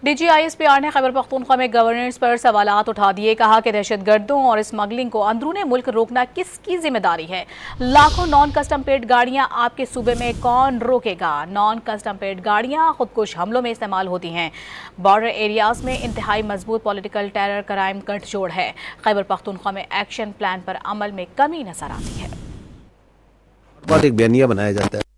DGISPR ने खैबर पख्तूनख्वा में governance पर सवालात उठा दिए। कहा कि दहशतगर्दों और स्मगलिंग को अंदरूनी मुल्क रोकना किसकी जिम्मेदारी है। लाखों नॉन कस्टम पेड गाड़ियां आपके सूबे में कौन रोकेगा। नॉन कस्टम पेड गाड़ियां खुदकुश हमलों में इस्तेमाल होती हैं। बॉर्डर एरियाज में इंतहाई मजबूत पॉलिटिकल टेरर क्राइम गठजोड़ है। खैबर पख्तूनख्वा में एक्शन प्लान पर अमल में कमी नजर आती है। एक बयानिया बनाया जाता है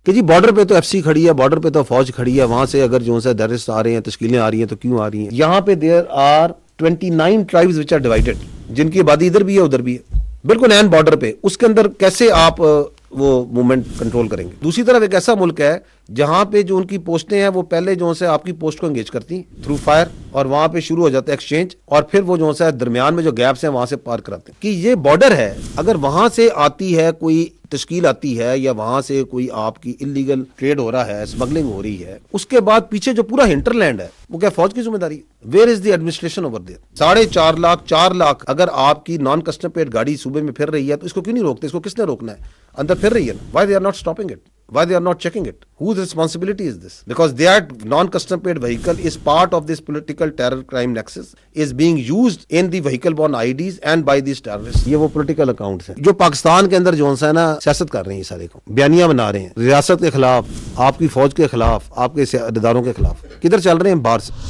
कि जी बॉर्डर पे तो एफसी खड़ी है, बॉर्डर पे तो फौज खड़ी है, वहां से अगर जो है टेररिस्ट आ रहे हैं, तश्कीलें आ रही हैं, तो क्यों आ रही हैं। यहाँ पे there are 29 tribes which are divided, जिनकी आबादी इधर भी है उधर भी है, बिल्कुल एन बॉर्डर पे। उसके अंदर कैसे आप वो मूवमेंट कंट्रोल करेंगे। दूसरी तरफ एक ऐसा मुल्क है जहां पे जो उनकी पोस्टें हैं वो पहले जो है आपकी पोस्ट को एंगेज करती हैं थ्रू फायर, और वहां पे शुरू हो जाता है एक्सचेंज, और फिर वो जो है दरमियान में जो गैप्स हैं वहां से पार कराते हैं। कि ये बॉर्डर है, अगर वहां से आती है कोई तश्कील आती है या वहां से कोई आपकी इलीगल ट्रेड हो रहा है, स्मगलिंग हो रही है, उसके बाद पीछे जो पूरा हिंटरलैंड है वो क्या फौज की जिम्मेदारी है। Where is the administration over there. 4.5 lakh 4 lakh अगर आपकी नॉन कस्टम पेड गाड़ी सूबे में फिर रही है तो इसको क्यों नहीं रोकते। इसको किसने रोकना है। अंदर फिर रही है ना, why they are not stopping it, why they are not checking it, whose responsibility is this, because their non-custom paid vehicle is part of this political terror crime nexus, is being used in the vehicle borne IDs and by these terrorists। ये वो political accounts हैं जो पाकिस्तान के अंदर जो है ना सियासत कर रहे हैं, सारे को बयानियां बना रहे हैं रियासत के खिलाफ, आपकी फौज के खिलाफ, आपके इदारों के खिलाफ। किधर चल रहे हैं, बाहर से।